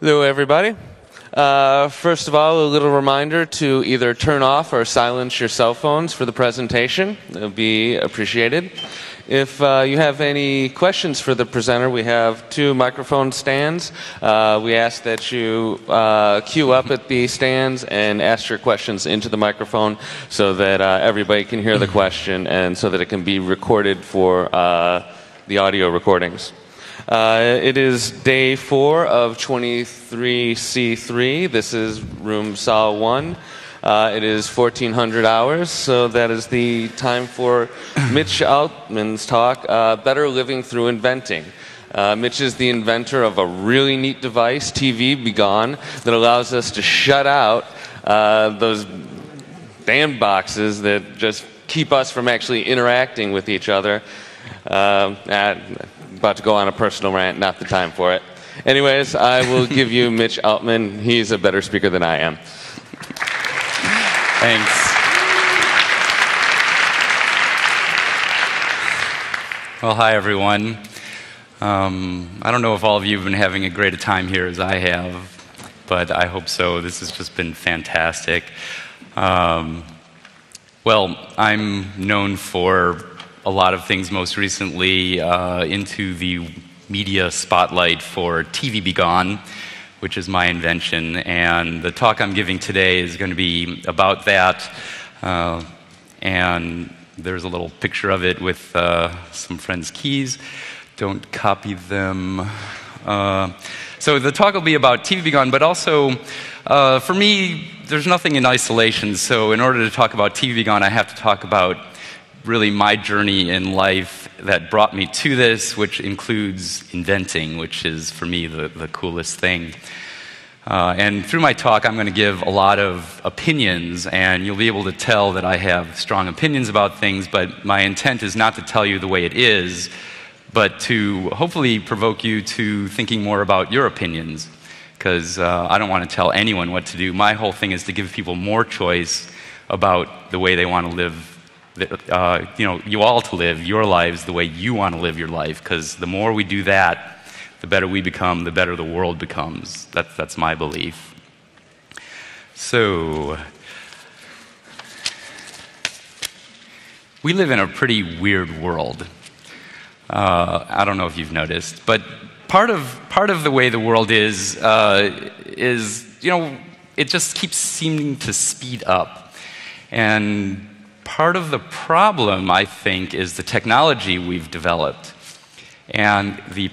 Hello, everybody. First of all, a little reminder to either turn off or silence your cell phones for the presentation. It would be appreciated. If you have any questions for the presenter, we have 2 microphone stands. We ask that you queue up at the stands and ask your questions into the microphone so that everybody can hear the question and so that it can be recorded for the audio recordings. It is day 4 of 23C3. This is room Sol 1. It is 1400 hours, so that is the time for Mitch Altman's talk, Better Living Through Inventing. Mitch is the inventor of a really neat device, TV Be Gone, that allows us to shut out those damn boxes that just keep us from actually interacting with each other. About to go on a personal rant, not the time for it. Anyways, I will give you Mitch Altman. He's a better speaker than I am. Thanks. Well, hi, everyone. I don't know if all of you have been having as great a time here as I have, but I hope so. This has just been fantastic. Well, I'm known for a lot of things, most recently into the media spotlight for TV Be Gone, which is my invention. And the talk I'm giving today is going to be about that. And there's a little picture of it with some friends' keys. Don't copy them. So the talk will be about TV Be Gone, but also, for me, there's nothing in isolation. So in order to talk about TV Be Gone, I have to talk about really my journey in life that brought me to this, which includes inventing, which is, for me, the coolest thing. And through my talk, I'm going to give a lot of opinions, and you'll be able to tell that I have strong opinions about things, but my intent is not to tell you the way it is, but to hopefully provoke you to thinking more about your opinions, because I don't want to tell anyone what to do. My whole thing is to give people more choice about the way they want to live, you all to live your lives the way you want to live your life, because the more we do that, the better we become, the better the world becomes. That's my belief. So, we live in a pretty weird world. I don't know if you've noticed, but part of the way the world is it just keeps seeming to speed up. And part of the problem, I think, is the technology we've developed. And the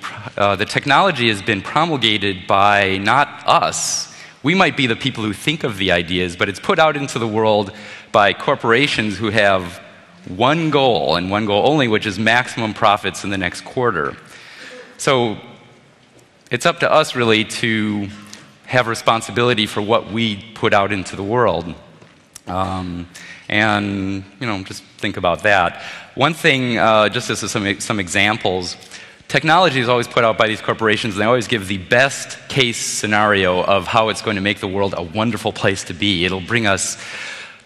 technology has been promulgated by not us. We might be the people who think of the ideas, but it's put out into the world by corporations who have one goal, and one goal only, which is maximum profits in the next quarter. So it's up to us, really, to have responsibility for what we put out into the world. And, just think about that. One thing, just as some examples, technology is always put out by these corporations, and they always give the best case scenario of how it's going to make the world a wonderful place to be. It'll bring us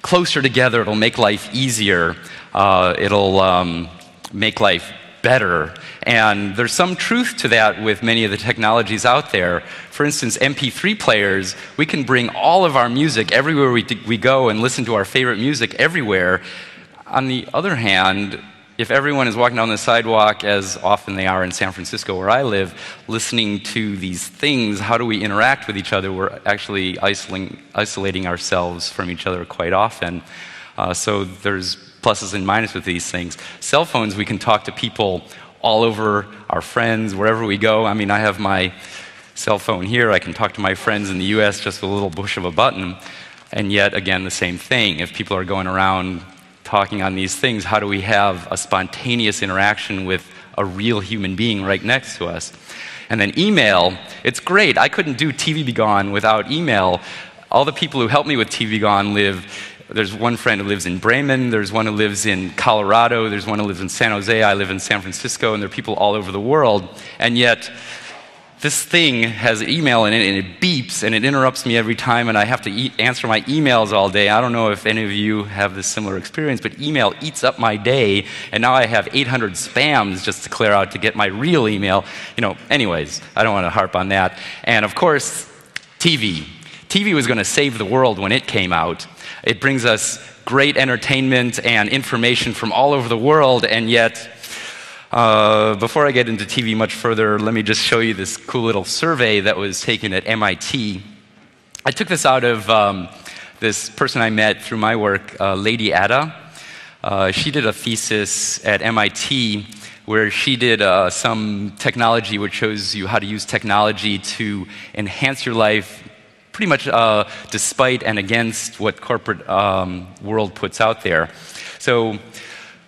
closer together. It'll make life easier. It'll make life better. And there's some truth to that with many of the technologies out there. For instance, MP3 players, we can bring all of our music everywhere we go and listen to our favorite music everywhere. On the other hand, if everyone is walking down the sidewalk, as often they are in San Francisco where I live, listening to these things, how do we interact with each other? We're actually isolating ourselves from each other quite often. So there's pluses and minuses with these things. Cell phones, we can talk to people all over, our friends, wherever we go. I mean, I have my cell phone here. I can talk to my friends in the US just with a little push of a button. And yet, again, the same thing. If people are going around talking on these things, how do we have a spontaneous interaction with a real human being right next to us? And then email, it's great. I couldn't do TV Be Gone without email. All the people who helped me with TV Be Gone there's one friend who lives in Bremen, there's one who lives in Colorado, there's one who lives in San Jose, I live in San Francisco, and there are people all over the world. And yet, this thing has email in it, and it beeps, beeps and it interrupts me every time, and I have to answer my emails all day. I don't know if any of you have this similar experience, but email eats up my day, and now I have 800 spams just to clear out to get my real email. Anyways, I don't want to harp on that. And of course, TV. TV was going to save the world when it came out. It brings us great entertainment and information from all over the world, and yet before I get into TV much further, let me just show you this cool little survey that was taken at MIT. I took this out of this person I met through my work, Lady Ada. She did a thesis at MIT where she did some technology which shows you how to use technology to enhance your life pretty much despite and against what corporate world puts out there. So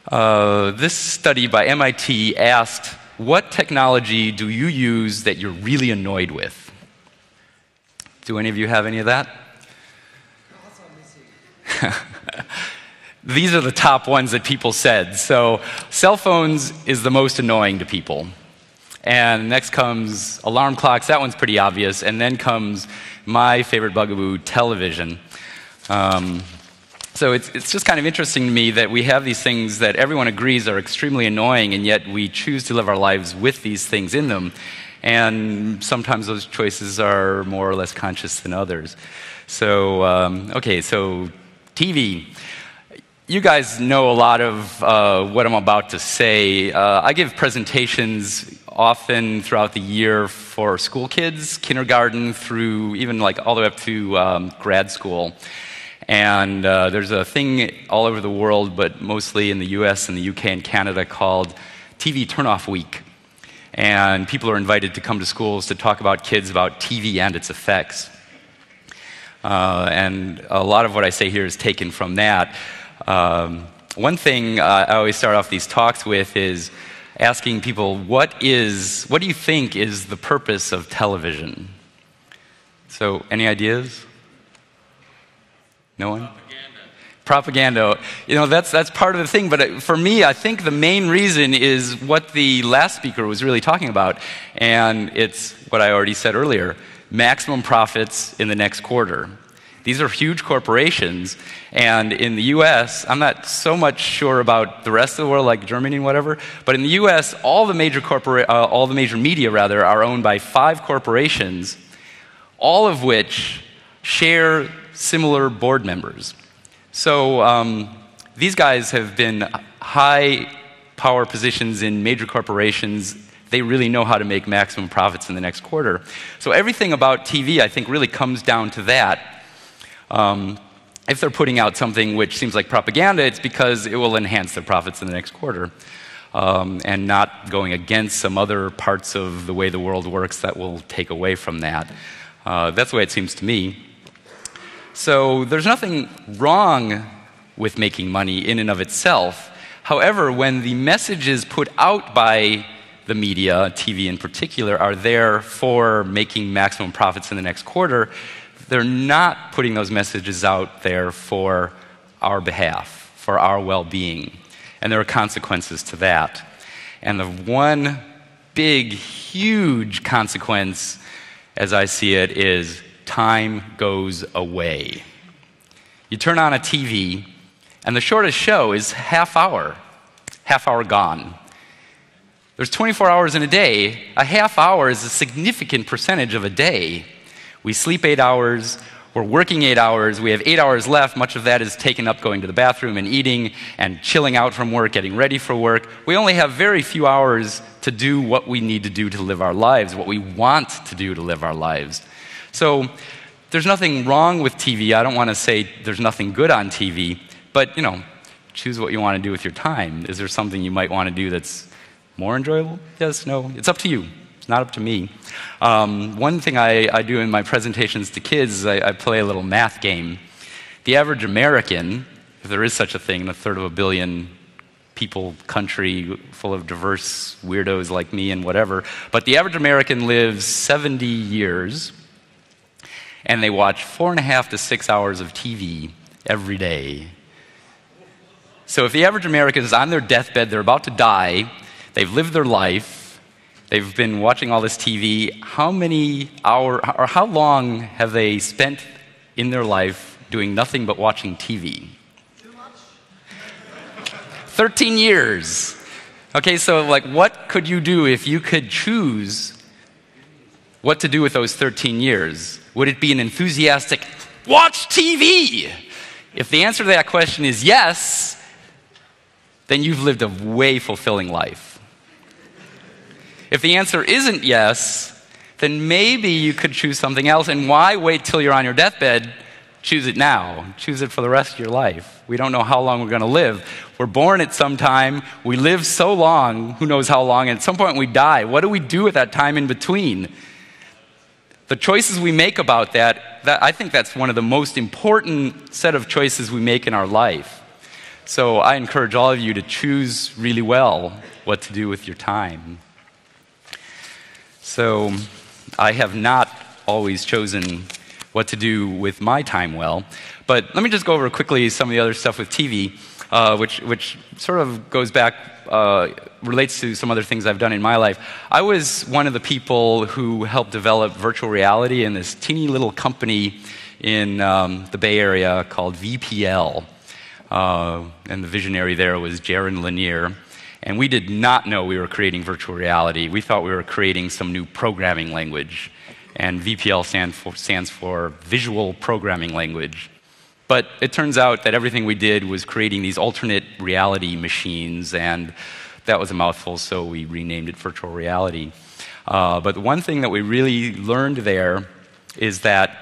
this study by MIT asked, what technology do you use that you're really annoyed with? Do any of you have any of that? These are the top ones that people said. So cell phones is the most annoying to people. And next comes alarm clocks. That one's pretty obvious. And then comes my favorite bugaboo, television. So it's just kind of interesting to me that we have these things that everyone agrees are extremely annoying, and yet we choose to live our lives with these things in them. And sometimes those choices are more or less conscious than others. So, okay, so TV. You guys know a lot of what I'm about to say. I give presentations often throughout the year for school kids, kindergarten through even like all the way up to grad school. And there's a thing all over the world, but mostly in the US and the UK and Canada, called TV Turnoff Week. And people are invited to come to schools to talk about kids about TV and its effects. And a lot of what I say here is taken from that. One thing I always start off these talks with is asking people, what do you think is the purpose of television? So, any ideas? No one? Propaganda. That's part of the thing, but for me, I think the main reason is what the last speaker was really talking about, and it's what I already said earlier, maximum profits in the next quarter. These are huge corporations, and in the US, I'm not so much sure about the rest of the world, like Germany and whatever, but in the US, all the major media are owned by 5 corporations, all of which share similar board members. So these guys have been high power positions in major corporations. They really know how to make maximum profits in the next quarter. So everything about TV, I think, really comes down to that. If they're putting out something which seems like propaganda, it's because it will enhance their profits in the next quarter, and not going against some other parts of the way the world works that will take away from that. That's the way it seems to me. So there's nothing wrong with making money in and of itself. However, when the messages put out by the media, TV in particular, are there for making maximum profits in the next quarter, they're not putting those messages out there for our behalf, for our well-being. And there are consequences to that. And the one big, huge consequence, as I see it, is time goes away. You turn on a TV, and the shortest show is half hour gone. There's 24 hours in a day. A half hour is a significant percentage of a day. We sleep 8 hours, we're working 8 hours, we have 8 hours left. Much of that is taken up going to the bathroom and eating and chilling out from work, getting ready for work. We only have very few hours to do what we need to do to live our lives, what we want to do to live our lives. So there's nothing wrong with TV. I don't want to say there's nothing good on TV, but choose what you want to do with your time. Is there something you might want to do that's more enjoyable? Yes, no, it's up to you. It's not up to me. One thing I do in my presentations to kids is I play a little math game. The average American, if there is such a thing, in a third of a billion people country full of diverse weirdos like me and whatever, but the average American lives 70 years, and they watch 4.5 to 6 hours of TV every day. So if the average American is on their deathbed, they're about to die, they've lived their life, They've been watching all this TV. How many hours, or how long have they spent in their life doing nothing but watching TV? Too much? 13 years. Okay, so like, what could you do if you could choose what to do with those 13 years? Would it be an enthusiastic, watch TV? If the answer to that question is yes, then you've lived a way fulfilling life. If the answer isn't yes, then maybe you could choose something else. And why wait till you're on your deathbed? Choose it now. Choose it for the rest of your life. We don't know how long we're going to live. We're born at some time. We live so long, who knows how long, and at some point we die. What do we do with that time in between? The choices we make about that, I think that's one of the most important set of choices we make in our life. So I encourage all of you to choose really well what to do with your time. So I have not always chosen what to do with my time well, but let me just go over quickly some of the other stuff with TV, which sort of goes back, relates to some other things I've done in my life. I was one of the people who helped develop virtual reality in this teeny little company in the Bay Area called VPL, and the visionary there was Jaron Lanier. And we did not know we were creating virtual reality. We thought we were creating some new programming language. And VPL stands for Visual Programming Language. But it turns out that everything we did was creating these alternate reality machines, and that was a mouthful, so we renamed it virtual reality. But the one thing that we really learned there is that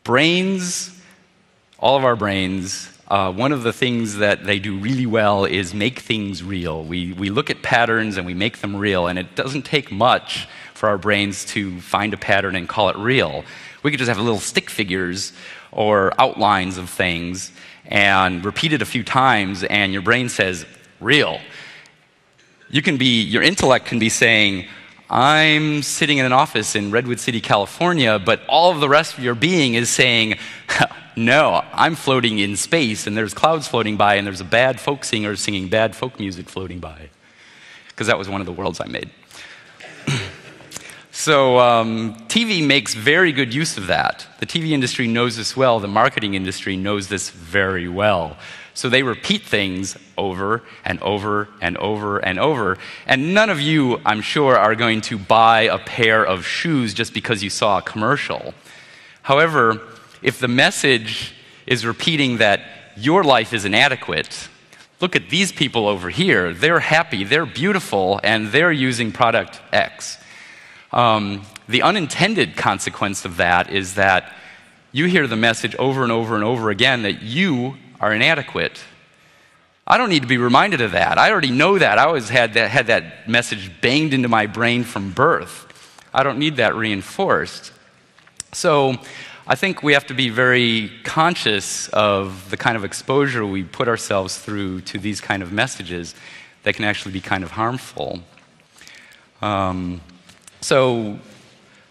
brains, all of our brains, one of the things that they do really well is make things real. We look at patterns and we make them real, and it doesn't take much for our brains to find a pattern and call it real. We could just have little stick figures or outlines of things and repeat it a few times, and your brain says, real. Your intellect can be saying, I'm sitting in an office in Redwood City, California, but all of the rest of your being is saying, no, I'm floating in space, and there's clouds floating by, and there's a bad folk singer singing bad folk music floating by. Because that was one of the worlds I made. So TV makes very good use of that. The TV industry knows this well. The marketing industry knows this very well. So they repeat things over and over and over and over. And none of you, I'm sure, are going to buy a pair of shoes just because you saw a commercial. However, if the message is repeating that your life is inadequate, look at these people over here. They're happy, they're beautiful, and they're using product X. The unintended consequence of that is that you hear the message over and over and over again that you are inadequate. I don't need to be reminded of that. I already know that. I always had that message banged into my brain from birth. I don't need that reinforced. So I think we have to be very conscious of the kind of exposure we put ourselves through to these kind of messages that can actually be kind of harmful. So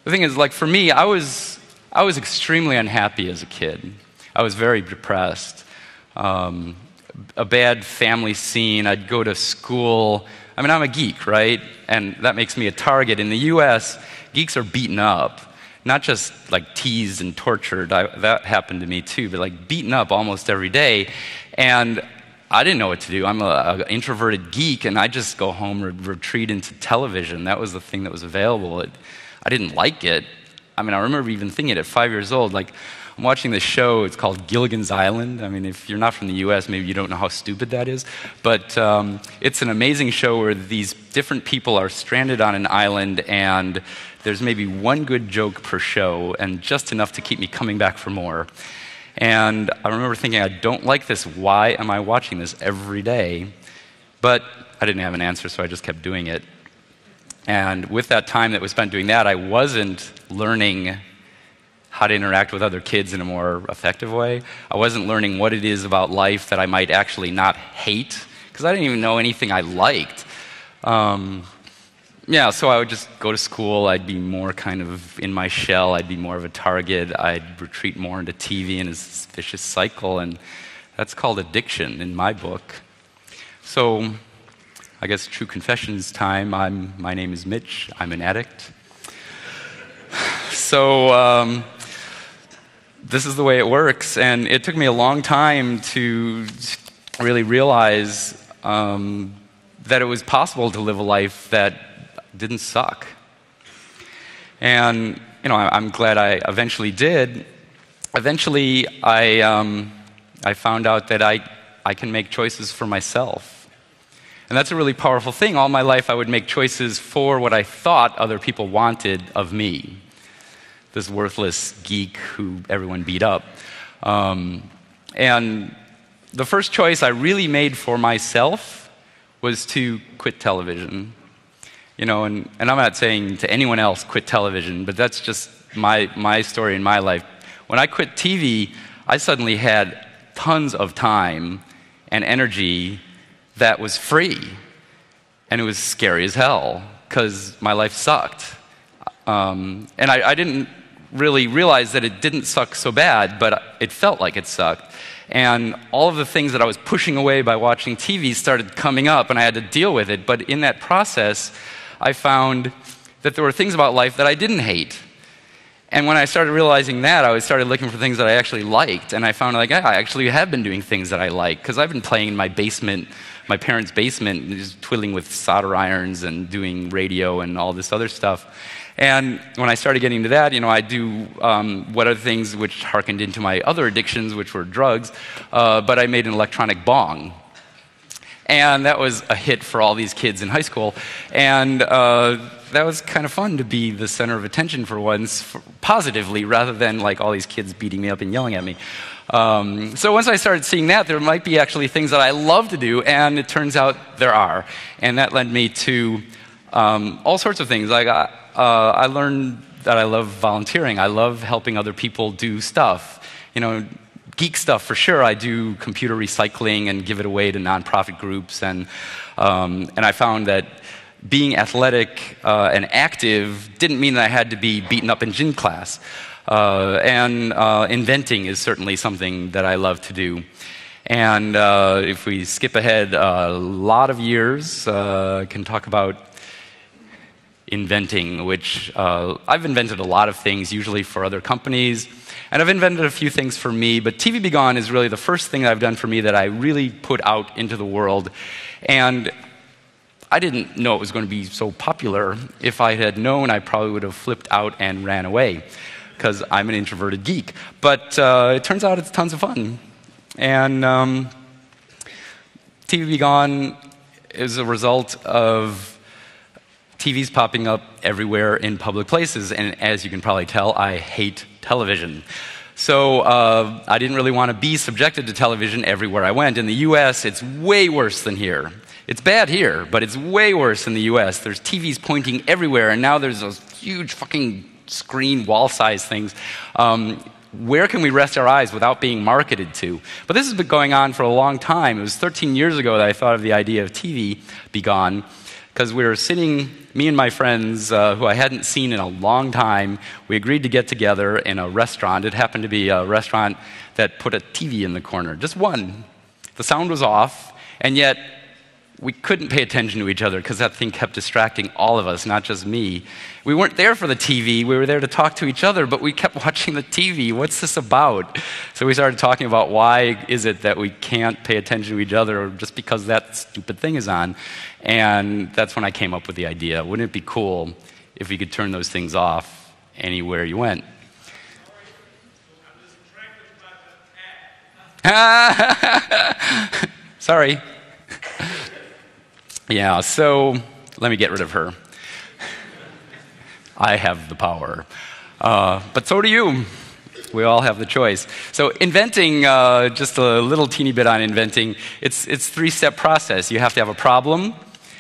the thing is, like for me, I was extremely unhappy as a kid. I was very depressed. A bad family scene. I'd go to school. I mean, I'm a geek, right? And that makes me a target. In the U.S., geeks are beaten up. Not just like teased and tortured. That happened to me too, but like beaten up almost every day. And I didn't know what to do. I'm an introverted geek, and I just go home and retreat into television. That was the thing that was available. I didn't like it. I mean, I remember even thinking at 5 years old, like, I'm watching this show, it's called Gilligan's Island. I mean, if you're not from the US, maybe you don't know how stupid that is. But it's an amazing show where these different people are stranded on an island, and there's maybe one good joke per show, and just enough to keep me coming back for more. And I remember thinking, I don't like this. Why am I watching this every day? But I didn't have an answer, so I just kept doing it. And with that time that was spent doing that, I wasn't learning how to interact with other kids in a more effective way. I wasn't learning what it is about life that I might actually not hate, because I didn't even know anything I liked. So I would just go to school. I'd be more kind of in my shell. I'd be more of a target. I'd retreat more into TV in a vicious cycle, and that's called addiction in my book. So I guess true confessions time. My name is Mitch. I'm an addict. So this is the way it works, and it took me a long time to really realize that it was possible to live a life that didn't suck. And I'm glad I eventually did. Eventually, I found out that I can make choices for myself. And that's a really powerful thing. All my life, I would make choices for what I thought other people wanted of me. This worthless geek who everyone beat up. And the first choice I really made for myself was to quit television. And I'm not saying to anyone else quit television, but that's just my story in my life. When I quit TV, I suddenly had tons of time and energy that was free. And it was scary as hell, because my life sucked. And I didn't really realize that it didn't suck so bad, but it felt like it sucked. And all of the things that I was pushing away by watching TV started coming up, and I had to deal with it. But in that process, I found that there were things about life that I didn't hate. And when I started realizing that, I started looking for things that I actually liked. And I found, I actually have been doing things that I like, because I've been playing in my basement, my parents' basement, and just twiddling with solder irons and doing radio and all this other stuff. And when I started getting into that, I do what are things which harkened into my other addictions, which were drugs, but I made an electronic bong. And that was a hit for all these kids in high school. And that was kind of fun to be the center of attention for once, positively, rather than all these kids beating me up and yelling at me. So once I started seeing that, there might be actually things that I love to do, and it turns out there are. And that led me to all sorts of things. I learned that I love volunteering. I love helping other people do stuff. Geek stuff for sure. I do computer recycling and give it away to nonprofit groups. And I found that being athletic and active didn't mean that I had to be beaten up in gym class. And inventing is certainly something that I love to do. And if we skip ahead a lot of years, I can talk about inventing, which I've invented a lot of things, usually for other companies. And I've invented a few things for me, but TV Be Gone is really the first thing that I've done for me that I really put out into the world. And I didn't know it was going to be so popular. If I had known, I probably would have flipped out and ran away, because I'm an introverted geek. But it turns out it's tons of fun. And TV Be Gone is a result of TVs popping up everywhere in public places. And as you can probably tell, I hate television. So I didn't really want to be subjected to television everywhere I went. In the US, it's way worse than here. It's bad here, but it's way worse in the US. There's TVs pointing everywhere, and now there's those huge fucking screen wall-size things. Where can we rest our eyes without being marketed to? But this has been going on for a long time. It was 13 years ago that I thought of the idea of TV Be Gone, because we were sitting, me and my friends, who I hadn't seen in a long time, we agreed to get together in a restaurant. It happened to be a restaurant that put a TV in the corner, just one. The sound was off, and yet we couldn't pay attention to each other because that thing kept distracting all of us, not just me. We weren't there for the TV, we were there to talk to each other, but we kept watching the TV. What's this about? So we started talking about why is it that we can't pay attention to each other just because that stupid thing is on. And that's when I came up with the idea. Wouldn't it be cool if we could turn those things off anywhere you went? Sorry. Yeah, so let me get rid of her. I have the power. But so do you. We all have the choice. So inventing, just a little teeny bit on inventing, it's a three-step process. You have to have a problem,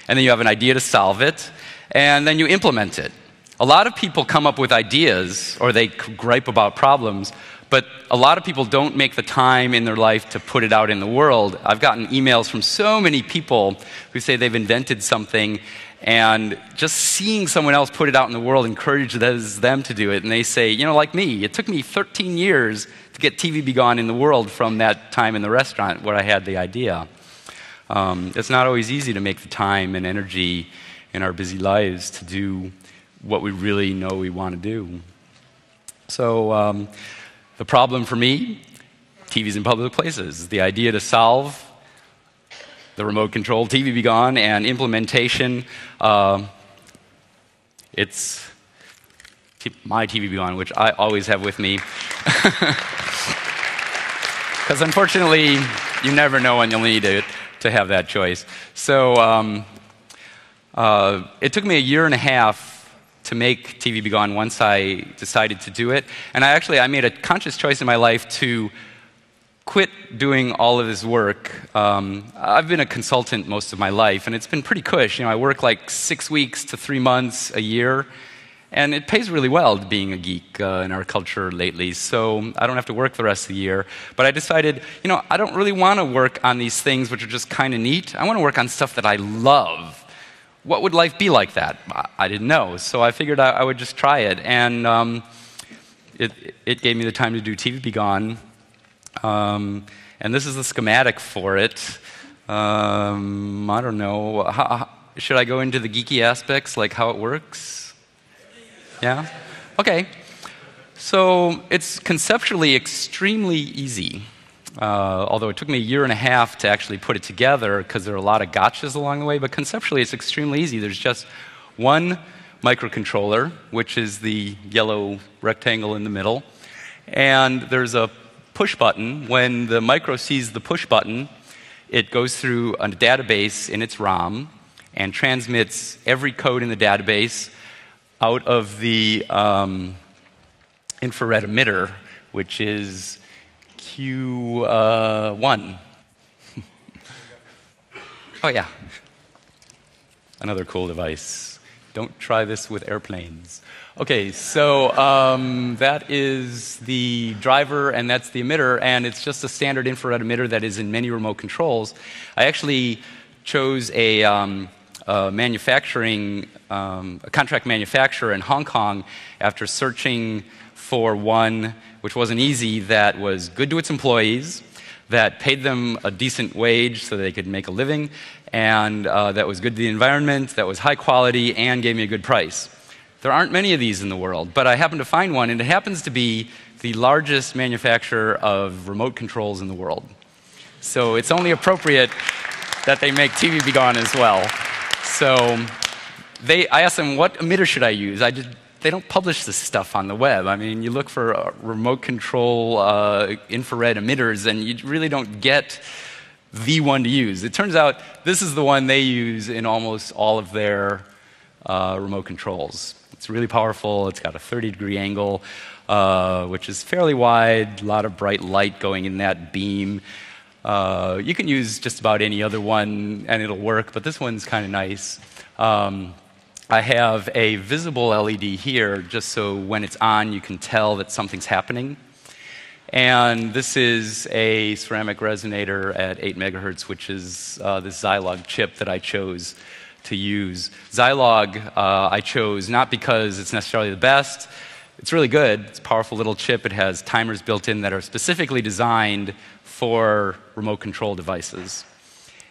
and then you have an idea to solve it, and then you implement it. A lot of people come up with ideas, or they gripe about problems, but a lot of people don't make the time in their life to put it out in the world. I've gotten emails from so many people who say they've invented something, and just seeing someone else put it out in the world encourages them to do it. And they say, like me, it took me 13 years to get TV Be Gone in the world from that time in the restaurant where I had the idea. It's not always easy to make the time and energy in our busy lives to do what we really know we want to do. So the problem for me, TVs in public places. The idea to solve the remote control TV be gone and implementation, it's my TV be gone, which I always have with me. Because unfortunately, you never know when you'll need it to have that choice. So it took me a year and a half to make TV be gone once I decided to do it. And I made a conscious choice in my life to quit doing all of this work. I've been a consultant most of my life, and it's been pretty cush. I work like 6 weeks to 3 months a year, and it pays really well being a geek in our culture lately, so I don't have to work the rest of the year. But I decided, I don't really want to work on these things which are just kind of neat. I want to work on stuff that I love. What would life be like that? I didn't know, so I figured I would just try it, and it gave me the time to do TV Be Gone. And this is the schematic for it. I don't know. Should I go into the geeky aspects, like how it works? Yeah? Okay. So it's conceptually extremely easy, although it took me a year and a half to actually put it together because there are a lot of gotchas along the way, but conceptually it's extremely easy. There's just one microcontroller, which is the yellow rectangle in the middle, and there's a push button. When the micro sees the push button, it goes through a database in its ROM and transmits every code in the database out of the infrared emitter, which is Q1. Oh yeah, another cool device. Don't try this with airplanes. Okay, so that is the driver, and that's the emitter, and it's just a standard infrared emitter that is in many remote controls. I actually chose a contract manufacturer in Hong Kong after searching for one which wasn't easy, that was good to its employees, that paid them a decent wage so they could make a living, and that was good to the environment, that was high quality, and gave me a good price. There aren't many of these in the world, but I happened to find one, and it happens to be the largest manufacturer of remote controls in the world. So it's only appropriate that they make TV Be Gone as well. So I asked them, what emitter should I use? They don't publish this stuff on the web. I mean, you look for remote control infrared emitters, and you really don't get the one to use. It turns out this is the one they use in almost all of their remote controls. It's really powerful. It's got a 30-degree angle, which is fairly wide, a lot of bright light going in that beam. You can use just about any other one, and it'll work, but this one's kind of nice. I have a visible LED here, just so when it's on, you can tell that something's happening. And this is a ceramic resonator at 8 megahertz, which is this Zilog chip that I chose to use. Zilog I chose not because it's necessarily the best. It's really good. It's a powerful little chip. It has timers built in that are specifically designed for remote control devices.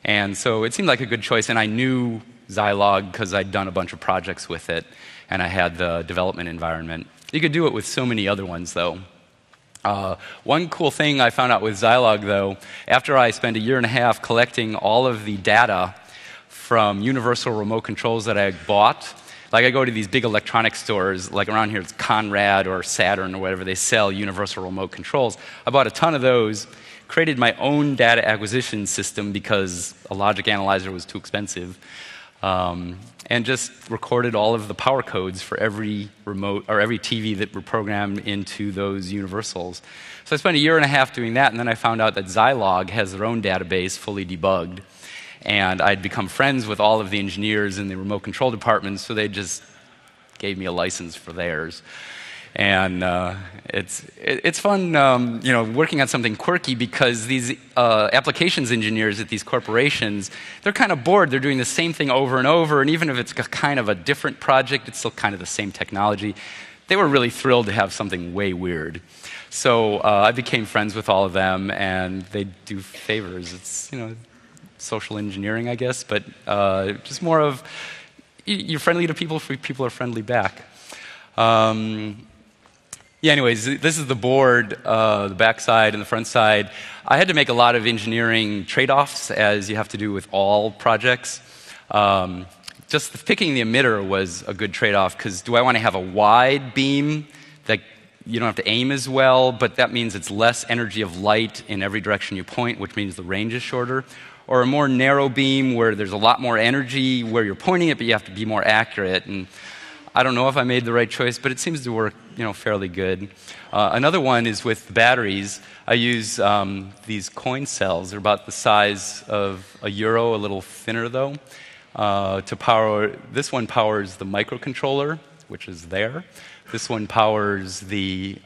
And so it seemed like a good choice, and I knew Zilog because I'd done a bunch of projects with it, and I had the development environment. You could do it with so many other ones, though. One cool thing I found out with Zilog, though, after I spent a year and a half collecting all of the data from universal remote controls that I bought, like I go to these big electronic stores, like around here it's Conrad or Saturn or whatever, they sell universal remote controls. I bought a ton of those, created my own data acquisition system because a logic analyzer was too expensive, and just recorded all of the power codes for every remote or every TV that were programmed into those universals. So I spent a year and a half doing that, and then I found out that Zilog has their own database fully debugged. And I'd become friends with all of the engineers in the remote control department, so they just gave me a license for theirs. And it's fun, working on something quirky because these applications engineers at these corporations, they're kind of bored. They're doing the same thing over and over, and even if it's kind of a different project, it's still kind of the same technology. They were really thrilled to have something way weird. So I became friends with all of them, and they do favors. It's, social engineering, I guess, but just more of you're friendly to people, people are friendly back. Yeah, anyways, this is the board, the back side and the front side. I had to make a lot of engineering trade-offs, as you have to do with all projects. Just picking the emitter was a good trade-off, because do I want to have a wide beam that you don't have to aim as well, but that means it's less energy of light in every direction you point, which means the range is shorter? Or a more narrow beam where there's a lot more energy where you're pointing it, but you have to be more accurate? And I don't know if I made the right choice, but it seems to work, fairly good. Another one is with batteries. I use these coin cells. They're about the size of a euro, a little thinner though, to power. This one powers the microcontroller, which is there. This one powers the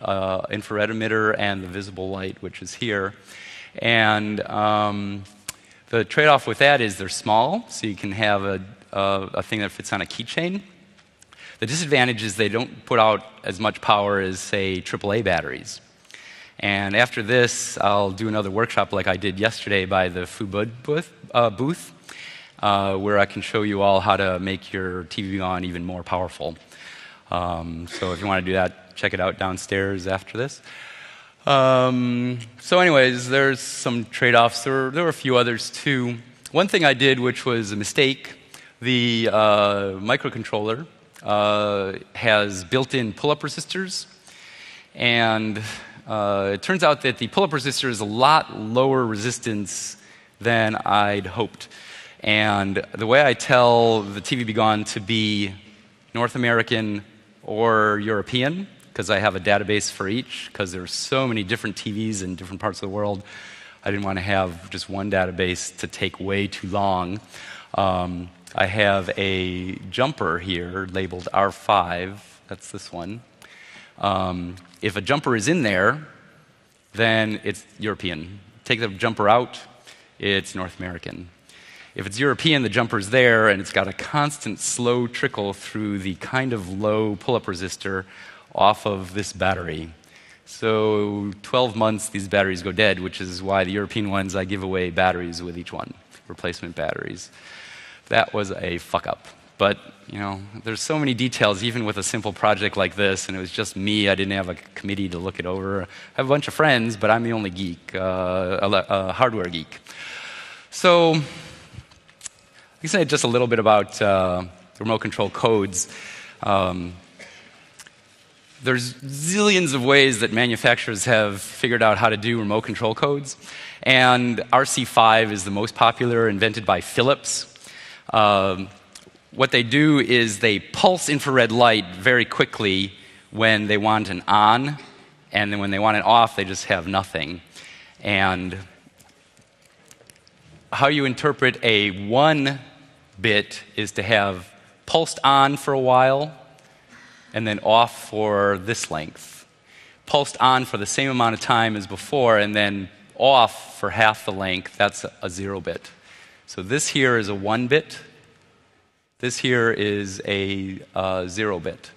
infrared emitter and the visible light, which is here. And the trade-off with that is they're small, so you can have a thing that fits on a keychain. The disadvantage is they don't put out as much power as, say, AAA batteries. And after this, I'll do another workshop like I did yesterday by the Fubud booth, where I can show you all how to make your TV on even more powerful. So if you want to do that, check it out downstairs after this. So anyways, there's some trade-offs. There were a few others too. One thing I did, which was a mistake, the microcontroller has built-in pull-up resistors, and it turns out that the pull-up resistor is a lot lower resistance than I'd hoped. And the way I tell the TV Be Gone to be North American or European, because I have a database for each, because there's so many different TVs in different parts of the world, I didn't want to have just one database to take way too long. I have a jumper here labeled R5. That's this one. If a jumper is in there, then it's European. Take the jumper out, it's North American. If it's European, the jumper's there, and it's got a constant slow trickle through the kind of low pull-up resistor off of this battery. So 12 months, these batteries go dead, which is why the European ones, I give away batteries with each one, replacement batteries. That was a fuck-up. But, there's so many details, even with a simple project like this, and it was just me. I didn't have a committee to look it over. I have a bunch of friends, but I'm the only geek, a hardware geek. So, I can say just a little bit about remote control codes. There's zillions of ways that manufacturers have figured out how to do remote control codes, and RC5 is the most popular, invented by Philips. What they do is they pulse infrared light very quickly when they want an on, and then when they want it off, they just have nothing. And how you interpret a 1 bit is to have pulsed on for a while, and then off for this length. Pulsed on for the same amount of time as before, and then off for half the length. That's a 0 bit. So this here is a 1 bit. This here is a 0 bit.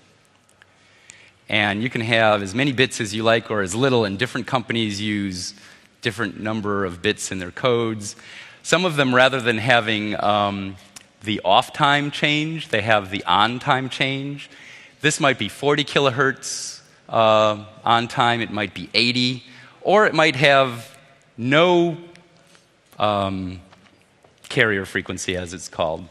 And you can have as many bits as you like or as little, and different companies use different number of bits in their codes. Some of them, rather than having the off time change, they have the on time change. This might be 40 kilohertz on time, it might be 80, or it might have no carrier frequency, as it's called.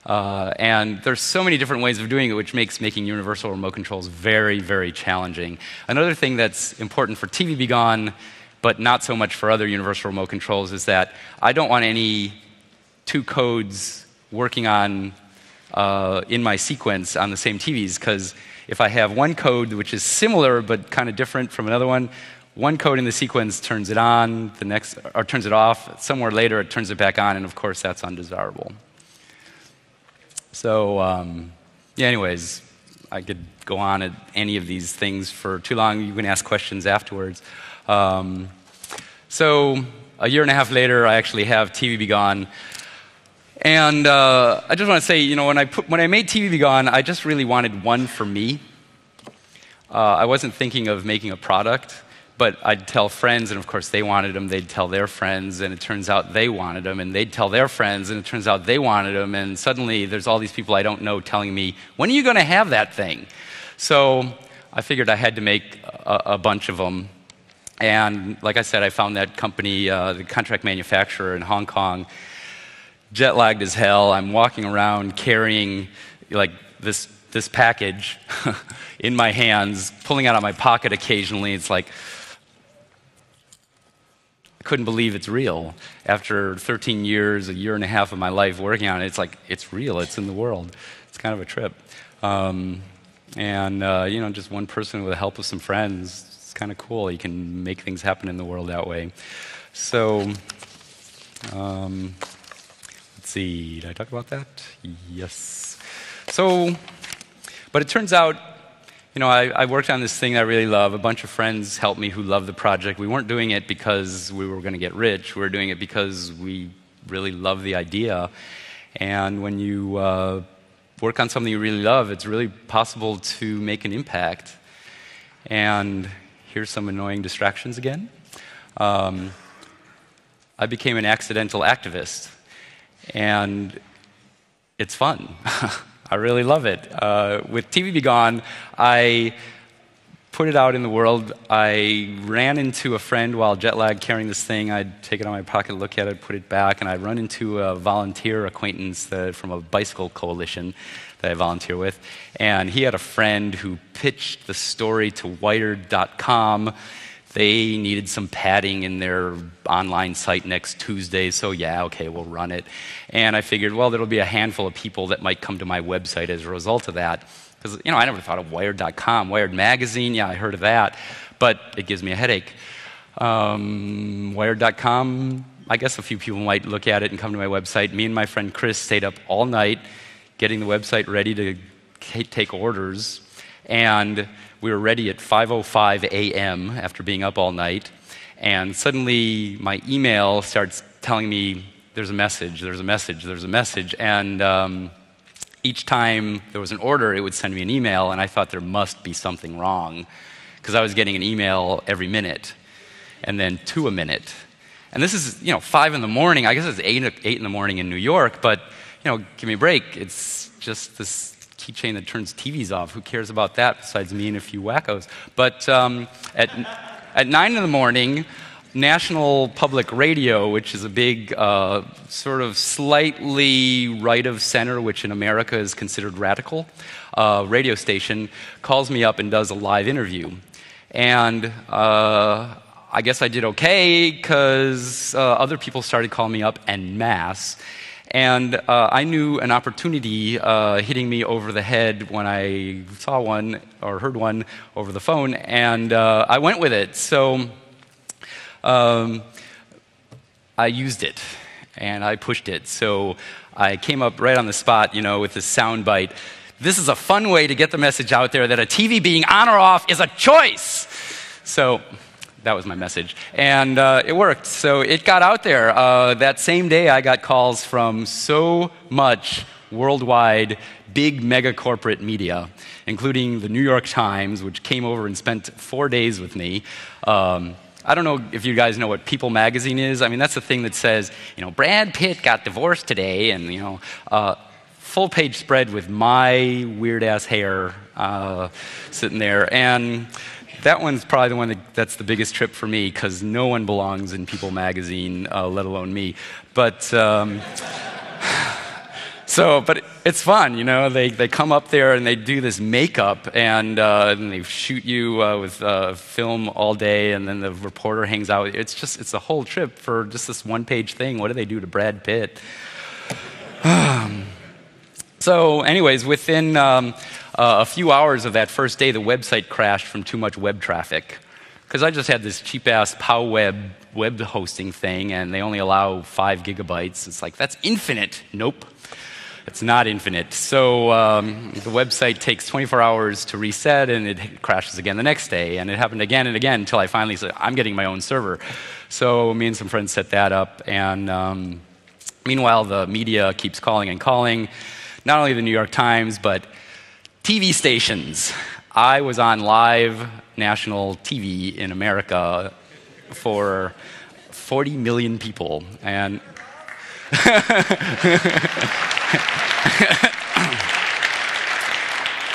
And there's so many different ways of doing it, which makes making universal remote controls very, very challenging. Another thing that's important for TV Be Gone, but not so much for other universal remote controls, is that I don't want any two codes working on in my sequence on the same TVs, because if I have one code which is similar but kind of different from another one code in the sequence turns it on, the next, or turns it off. Somewhere later it turns it back on, and of course that's undesirable. So, yeah, anyways, I could go on at any of these things for too long. You can ask questions afterwards. So, a year and a half later, I actually have TV Be Gone. And I just want to say, when I made TV Be Gone, I just really wanted one for me. I wasn't thinking of making a product, But I'd tell friends, and of course they wanted them. They'd tell their friends, and it turns out they wanted them. And they'd tell their friends, and it turns out they wanted them. And suddenly there's all these people I don't know telling me, when are you going to have that thing? So I figured I had to make a bunch of them. And like I said, I found that company, the contract manufacturer in Hong Kong, jet lagged as hell. I'm walking around carrying like this package in my hands, pulling it out of my pocket occasionally. It's like, I couldn't believe it's real. After 13 years, a year and a half of my life working on it, it's like, it's real, it's in the world. It's kind of a trip. Just one person with the help of some friends, it's kind of cool. You can make things happen in the world that way. So, let's see, did I talk about that? Yes. So, but it turns out, I worked on this thing that I really love. A bunch of friends helped me who love the project. We weren't doing it because we were going to get rich. We were doing it because we really love the idea. And when you work on something you really love, it's really possible to make an impact. And here's some annoying distractions again. I became an accidental activist. And it's fun. I really love it. With TV Be Gone, I put it out in the world. I ran into a friend while jet lagged carrying this thing. I'd take it out of my pocket, look at it, put it back, and I'd run into a volunteer acquaintance from a bicycle coalition that I volunteer with. And he had a friend who pitched the story to Wired.com. They needed some padding in their online site next Tuesday, so yeah, okay, we'll run it. And I figured, well, there'll be a handful of people that might come to my website as a result of that. Because, I never thought of Wired.com. Wired Magazine, yeah, I heard of that, but it gives me a headache. Wired.com, I guess a few people might look at it and come to my website. Me and my friend Chris stayed up all night getting the website ready to take orders. And we were ready at 5:05 a.m. after being up all night. And suddenly my email starts telling me there's a message, there's a message, there's a message. And each time there was an order, it would send me an email. And I thought there must be something wrong because I was getting an email every minute and then 2 a minute. And this is, 5 in the morning. I guess it's 8 in the morning in New York. But, give me a break. It's just this keychain that turns TVs off. Who cares about that besides me and a few wackos? But at 9 in the morning, National Public Radio, which is a big sort of slightly right of center, which in America is considered radical, radio station, calls me up and does a live interview. And I guess I did okay because other people started calling me up en masse. And I knew an opportunity hitting me over the head when I saw one or heard one over the phone, and I went with it. So I used it, and I pushed it. So I came up right on the spot, with this sound bite. This is a fun way to get the message out there that a TV being on or off is a choice. So that was my message. And it worked. So it got out there. That same day, I got calls from so much worldwide big mega corporate media, including the New York Times, which came over and spent 4 days with me. I don't know if you guys know what People magazine is. I mean, that's the thing that says, Brad Pitt got divorced today, and, full page spread with my weird-ass hair sitting there. And that one's probably the one that's the biggest trip for me because no one belongs in People magazine, let alone me. But but it's fun, They come up there and they do this makeup and they shoot you with film all day, and then the reporter hangs out. It's a whole trip for just this one-page thing. What do they do to Brad Pitt? So, anyways, within a few hours of that first day, the website crashed from too much web traffic. Because I just had this cheap-ass PowWeb web hosting thing, and they only allow 5 gigabytes. It's like, that's infinite. Nope. It's not infinite. So the website takes 24 hours to reset, and it crashes again the next day. And it happened again and again until I finally said, I'm getting my own server. So me and some friends set that up. And meanwhile, the media keeps calling and calling. Not only the New York Times, but TV stations. I was on live national TV in America for 40 million people. And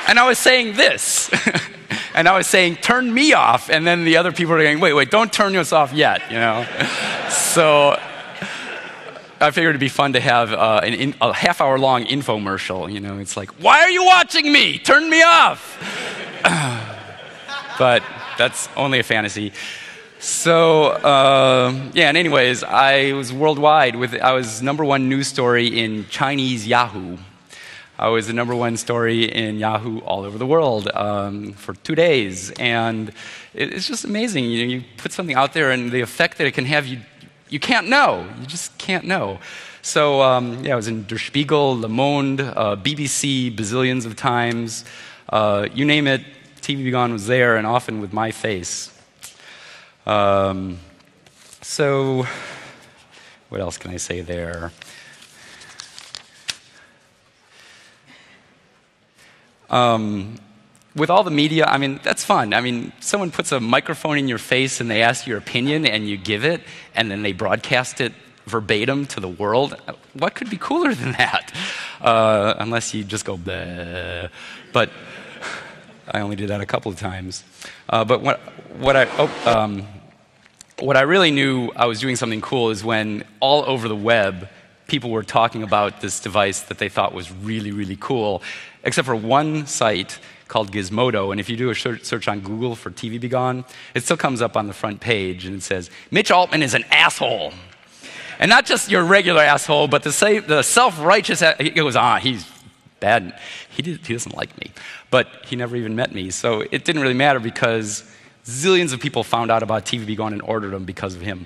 and I was saying this. And I was saying, turn me off. And then the other people were going, wait, don't turn us off yet, you know. So I figured it'd be fun to have a half-hour-long infomercial. You know, it's like, why are you watching me? Turn me off. But that's only a fantasy. So, yeah, and anyways, I was worldwide. I was #1 news story in Chinese Yahoo. I was the #1 story in Yahoo all over the world for 2 days. And it's just amazing. You know, you put something out there and the effect that it can have, you can't know. You just can't know. So, yeah, I was in Der Spiegel, Le Monde, BBC bazillions of times. You name it, TV Be Gone was there, and often with my face. So, what else can I say there? With all the media, I mean, that's fun. I mean, someone puts a microphone in your face and they ask your opinion and you give it, and then they broadcast it verbatim to the world. What could be cooler than that? Unless you just go bleh. But I only did that a couple of times. But what I really knew I was doing something cool is when all over the web people were talking about this device that they thought was really, really cool, except for one site called Gizmodo. And if you do a search on Google for TV Be Gone, it still comes up on the front page and it says, Mitch Altman is an asshole. And not just your regular asshole, but the self-righteous, he goes, he's bad. He doesn't like me. But he never even met me. So it didn't really matter because zillions of people found out about TV Be Gone and ordered them because of him.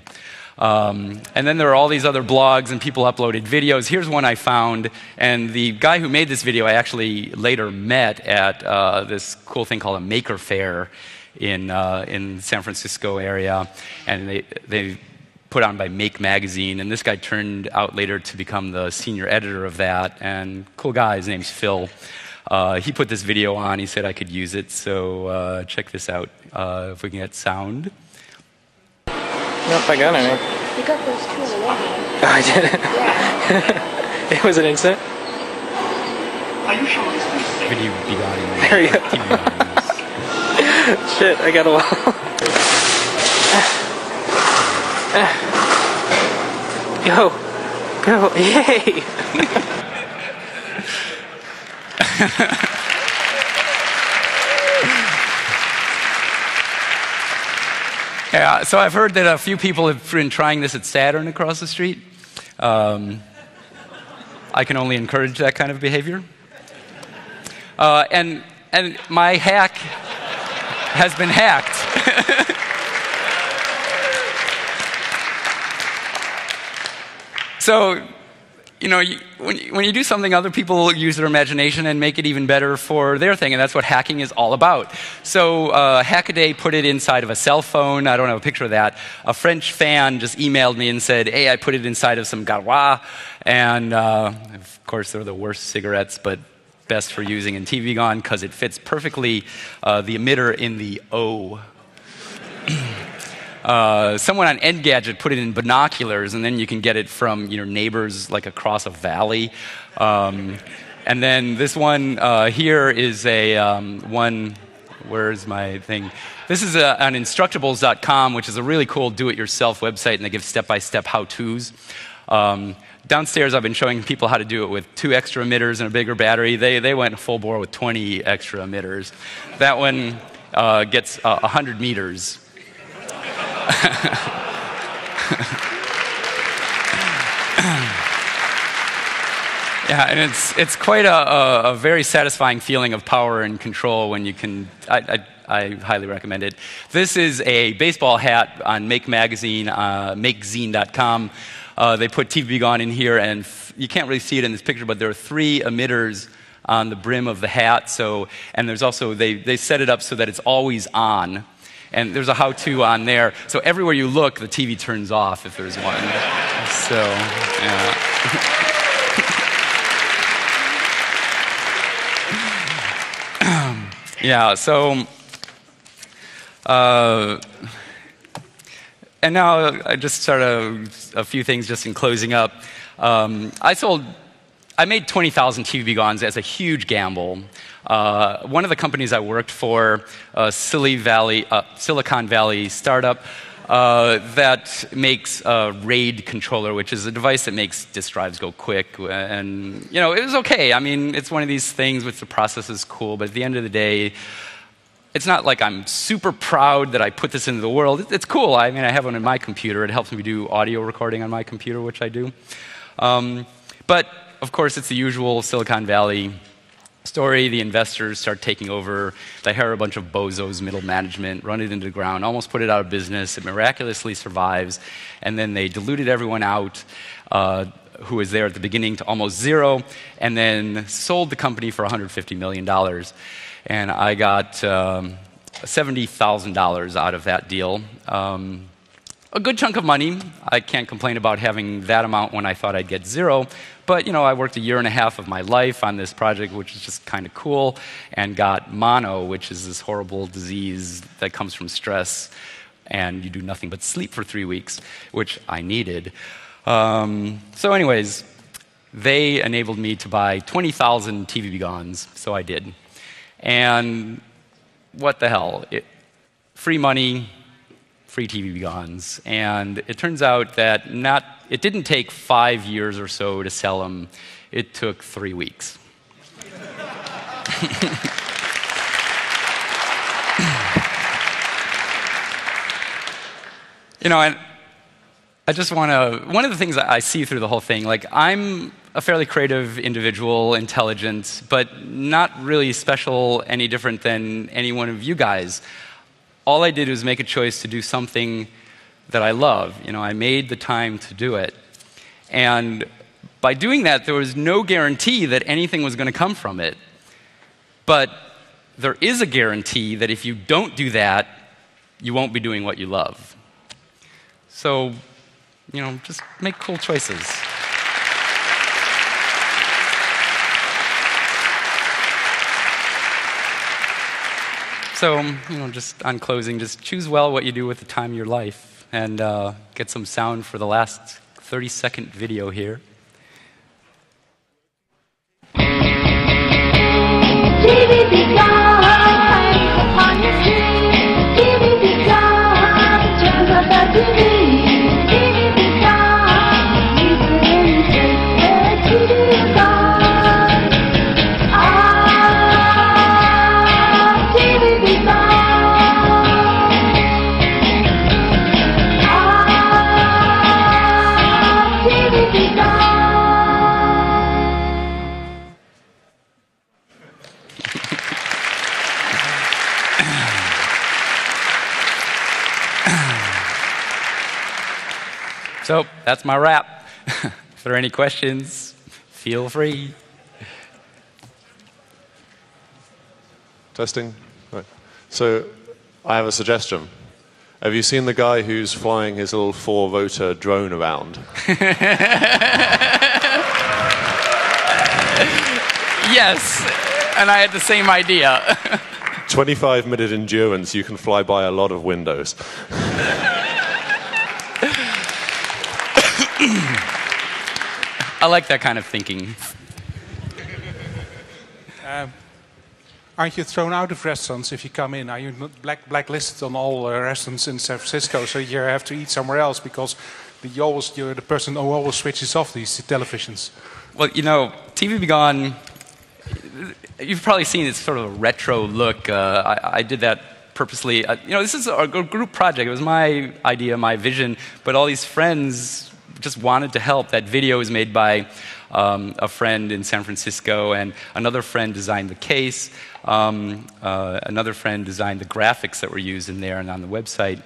And then there are all these other blogs and people uploaded videos. Here's one I found, and the guy who made this video I actually later met at this cool thing called a Maker Fair in San Francisco area, and they put on by Make Magazine, and this guy turned out later to become the senior editor of that, and cool guy, his name's Phil. He put this video on, he said I could use it, so check this out, if we can get sound. Nope, I got any. You got those two already. Oh, I did it? Yeah. It was an instant? Video Be Gone. There you go. Shit, I got a wall. Go, yay! Yeah, so I've heard that a few people have been trying this at Saturn across the street. I can only encourage that kind of behavior. And my hack has been hacked. So, you know, when you do something, other people use their imagination and make it even better for their thing, and that's what hacking is all about. So Hackaday put it inside of a cell phone. I don't have a picture of that. A French fan just emailed me and said, hey, I put it inside of some garois, and of course they're the worst cigarettes, but best for using in TV Gone because it fits perfectly the emitter in the O. Someone on Engadget put it in binoculars, and then you can get it from your neighbors like across a valley. And then this one here is a one. Where's my thing? This is on Instructables.com, which is a really cool do-it-yourself website, and they give step-by-step how-tos. Downstairs, I've been showing people how to do it with 2 extra emitters and a bigger battery. They went full bore with 20 extra emitters. That one gets 100 meters. Yeah, and it's quite a very satisfying feeling of power and control when you can. I highly recommend it. This is a baseball hat on Make Magazine, makezine.com. They put TV Be Gone in here, and you can't really see it in this picture, but there are 3 emitters on the brim of the hat. So, and there's also they set it up so that it's always on. And there's a how-to on there. So everywhere you look, the TV turns off if there's one. So, yeah. Yeah, so, and now I just start a few things just in closing up. I made 20,000 TV Gons as a huge gamble. One of the companies I worked for, a Silicon Valley startup, that makes a RAID controller, which is a device that makes disk drives go quick. And, you know, it was okay. I mean, it's one of these things which the process is cool, but at the end of the day, it's not like I'm super proud that I put this into the world. It's cool. I mean, I have one in my computer. It helps me do audio recording on my computer, which I do. But, of course, it's the usual Silicon Valley story. The investors start taking over. They hire a bunch of bozos, middle management, run it into the ground, almost put it out of business. It miraculously survives. And then they diluted everyone out who was there at the beginning to almost zero, and then sold the company for $150 million. And I got $70,000 out of that deal. A good chunk of money. I can't complain about having that amount when I thought I'd get zero. But, you know, I worked 1.5 years of my life on this project, which is just kind of cool, and got mono, which is this horrible disease that comes from stress, and you do nothing but sleep for 3 weeks, which I needed. So anyways, they enabled me to buy 20,000 TV Gons, so I did. And what the hell? Free money, free TV Gons. And it turns out that it didn't take 5 years or so to sell them. It took 3 weeks. You know, and I just want to, one of the things I see through the whole thing, like, I'm a fairly creative individual, intelligent, but not really special any different than any one of you guys. All I did was make a choice to do something that I love. You know, I made the time to do it. And by doing that, there was no guarantee that anything was going to come from it. But there is a guarantee that if you don't do that, you won't be doing what you love. So, you know, just make cool choices. So, you know, just on closing, just choose well what you do with the time of your life, and get some sound for the last 30-second video here. TV begun upon your screen. TV begun, turn up the TV. TV begun, you can take the TV begun. TV begun. TV begun. So that's my wrap. If there are any questions, feel free. Testing? Right. So I have a suggestion. Have you seen the guy who's flying his little 4-voter drone around? Yes, and I had the same idea. 25-minute endurance, you can fly by a lot of windows. I like that kind of thinking. Aren't you thrown out of restaurants if you come in? Are you not blacklisted on all restaurants in San Francisco, so you have to eat somewhere else because you're the person who always switches off these televisions? Well, you know, TV Begone, you've probably seen it's sort of a retro look. I did that purposely. You know, this is a group project. It was my idea, my vision, but all these friends just wanted to help. That video was made by a friend in San Francisco, and another friend designed the case. Another friend designed the graphics that were used in there and on the website.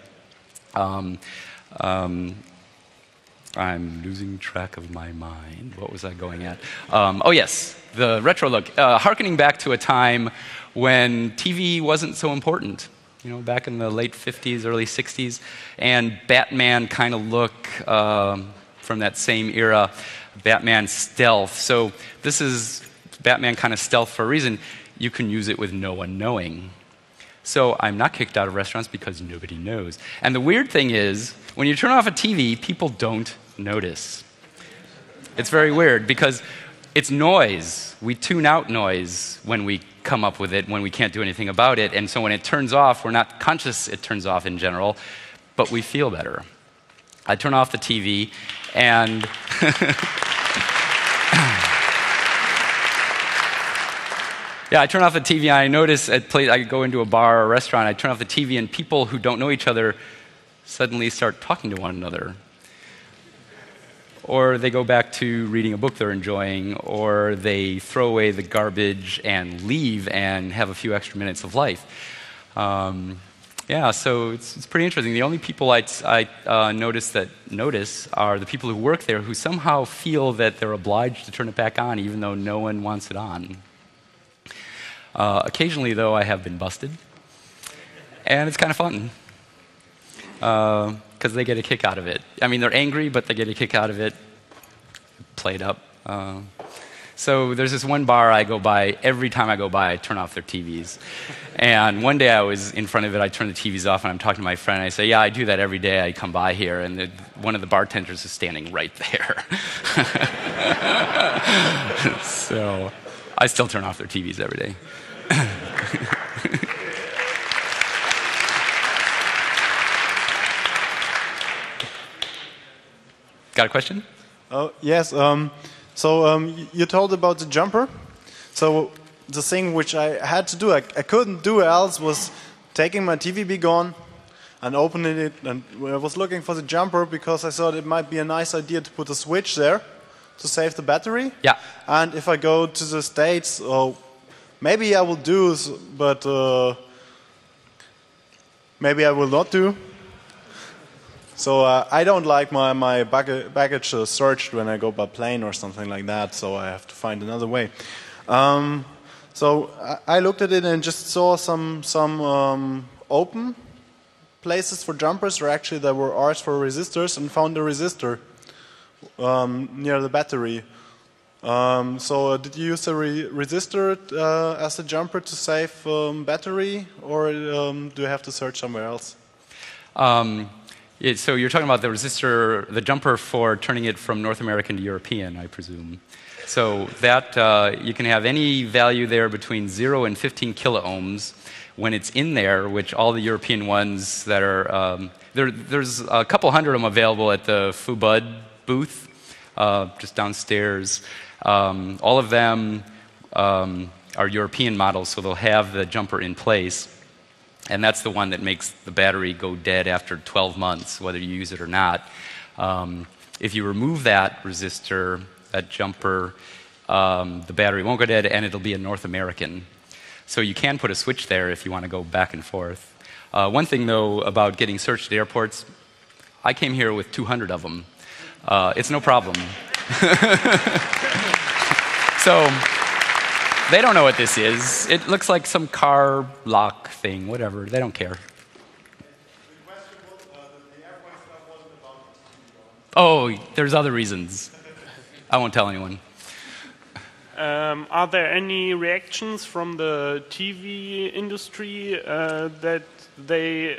I'm losing track of my mind. What was I going at? Oh yes, the retro look. Harkening back to a time when TV wasn't so important. You know, back in the late 50s, early 60s, and Batman kind of look from that same era. Batman stealth. So this is Batman kind of stealth for a reason. you can use it with no one knowing. So I'm not kicked out of restaurants because nobody knows. And the weird thing is, when you turn off a TV, people don't notice. It's very weird because it's noise. We tune out noise when we come up with it, when we can't do anything about it. And so when it turns off, we're not conscious it turns off in general, but we feel better. I turn off the TV and yeah, I turn off the TV and I notice I go into a bar or a restaurant, I turn off the TV and people who don't know each other suddenly start talking to one another. Or they go back to reading a book they're enjoying, or they throw away the garbage and leave and have a few extra minutes of life. Yeah, so it's pretty interesting. The only people I notice are the people who work there who somehow feel that they're obliged to turn it back on even though no one wants it on. Occasionally, though, I have been busted. And it's kind of fun. Because they get a kick out of it. I mean, they're angry, but they get a kick out of it. Play it up. So there's this one bar I go by. Every time I go by, I turn off their TVs. And one day I was in front of it. I turned the TVs off, and I'm talking to my friend. And I say, yeah, I do that every day. I come by here. And one of the bartenders is standing right there. So I still turn off their TVs every day. Got a question? Yes. You told about the jumper. So the thing which I had to do, I couldn't do else, was taking my TV Be Gone and opening it. And I was looking for the jumper because I thought it might be a nice idea to put a switch there to save the battery. Yeah. And if I go to the States, maybe I will do, but maybe I will not do. So I don't like my baggage searched when I go by plane or something like that, so I have to find another way. So I looked at it and just saw some open places for jumpers, or actually there were R's for resistors, and found a resistor near the battery. So did you use a resistor as a jumper to save battery, or do you have to search somewhere else? So you're talking about the resistor, the jumper for turning it from North American to European, I presume. So that you can have any value there between 0 and 15 kiloohms when it's in there, which all the European ones that are, there's a couple hundred of them available at the Fubud booth, just downstairs. All of them are European models, so they'll have the jumper in place. And that's the one that makes the battery go dead after 12 months, whether you use it or not. If you remove that resistor, that jumper, the battery won't go dead, and it'll be a North American. So you can put a switch there if you want to go back and forth. One thing, though, about getting searched at airports, I came here with 200 of them. It's no problem. So they don't know what this is. It looks like some car lock thing, whatever. They don't care. Oh, there's other reasons. I won't tell anyone. Are there any reactions from the TV industry that they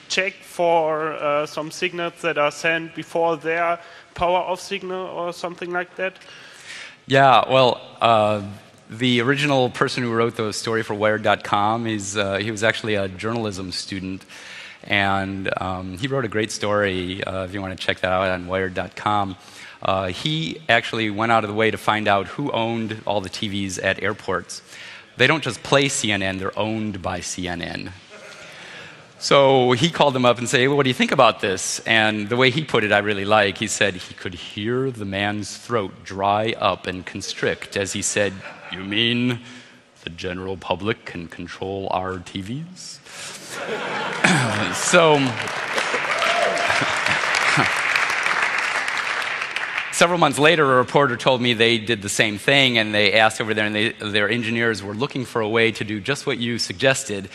check for some signals that are sent before their power-off signal or something like that? Yeah, well, the original person who wrote the story for Wired.com, he was actually a journalism student, and he wrote a great story, if you want to check that out, on Wired.com. He actually went out of the way to find out who owned all the TVs at airports. They don't just play CNN, they're owned by CNN. So he called them up and said, well, what do you think about this? And the way he put it, I really like. He said he could hear the man's throat dry up and constrict as he said, you mean the general public can control our TVs? So several months later, a reporter told me they did the same thing, and they asked over there, and their engineers were looking for a way to do just what you suggested.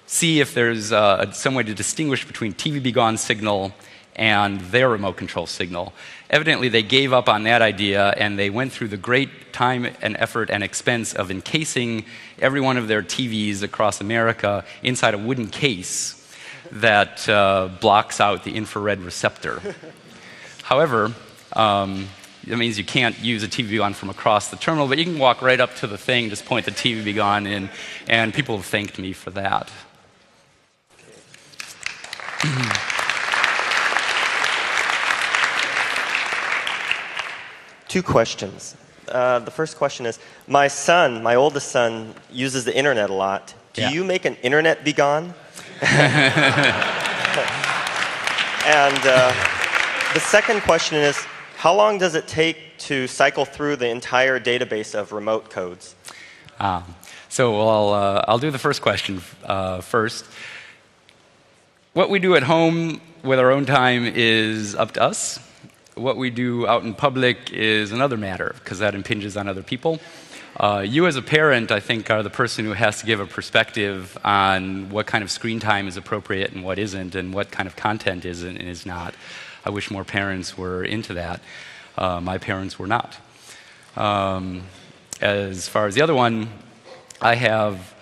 See if there's some way to distinguish between TV Be Gone signal and their remote control signal. Evidently, they gave up on that idea, and they went through the great time and effort and expense of encasing every one of their TVs across America inside a wooden case that blocks out the infrared receptor. However, that means you can't use a TV Be Gone from across the terminal, but you can walk right up to the thing, just point the TV Be Gone in, and people have thanked me for that. Two questions. The first question is, my son, my oldest son, uses the internet a lot. Do you make an internet Be Gone? And the second question is, how long does it take to cycle through the entire database of remote codes? I'll do the first question first. What we do at home with our own time is up to us. What we do out in public is another matter, because that impinges on other people. You as a parent, I think, are the person who has to give a perspective on what kind of screen time is appropriate and what isn't, and what kind of content is and is not. I wish more parents were into that. My parents were not. As far as the other one, I have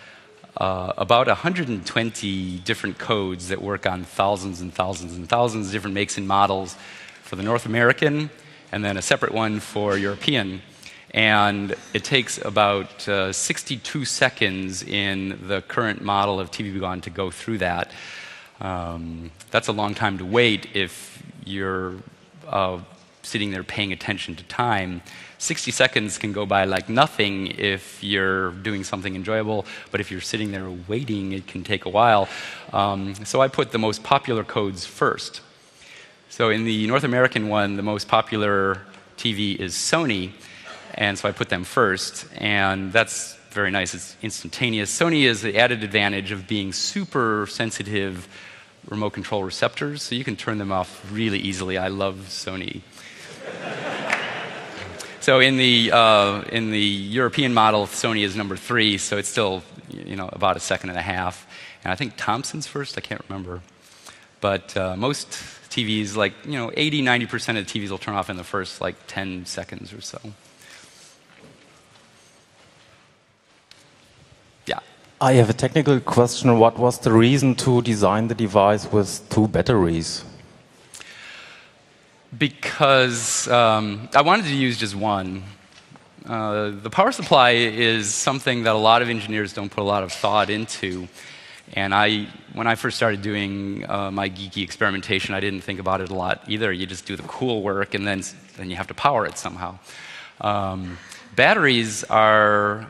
about 120 different codes that work on thousands and thousands and thousands of different makes and models for the North American, and then a separate one for European. And it takes about 62 seconds in the current model of TV Be Gone to go through that. That's a long time to wait if you're sitting there paying attention to time. 60 seconds can go by like nothing if you're doing something enjoyable, but if you're sitting there waiting, it can take a while. So I put the most popular codes first. So in the North American one, the most popular TV is Sony, and so I put them first, and that's very nice. It's instantaneous. Sony is the added advantage of being super sensitive remote control receptors, so you can turn them off really easily. I love Sony. So in the European model, Sony is number 3, so it's still about a second and a half. And I think Thomson's first. I can't remember. But most TVs, 80–90% of the TVs will turn off in the first 10 seconds or so. Yeah. I have a technical question. What was the reason to design the device with 2 batteries? Because I wanted to use just one. The power supply is something that a lot of engineers don't put a lot of thought into. And when I first started doing my geeky experimentation, I didn't think about it a lot either. You just do the cool work, and then you have to power it somehow. Batteries are,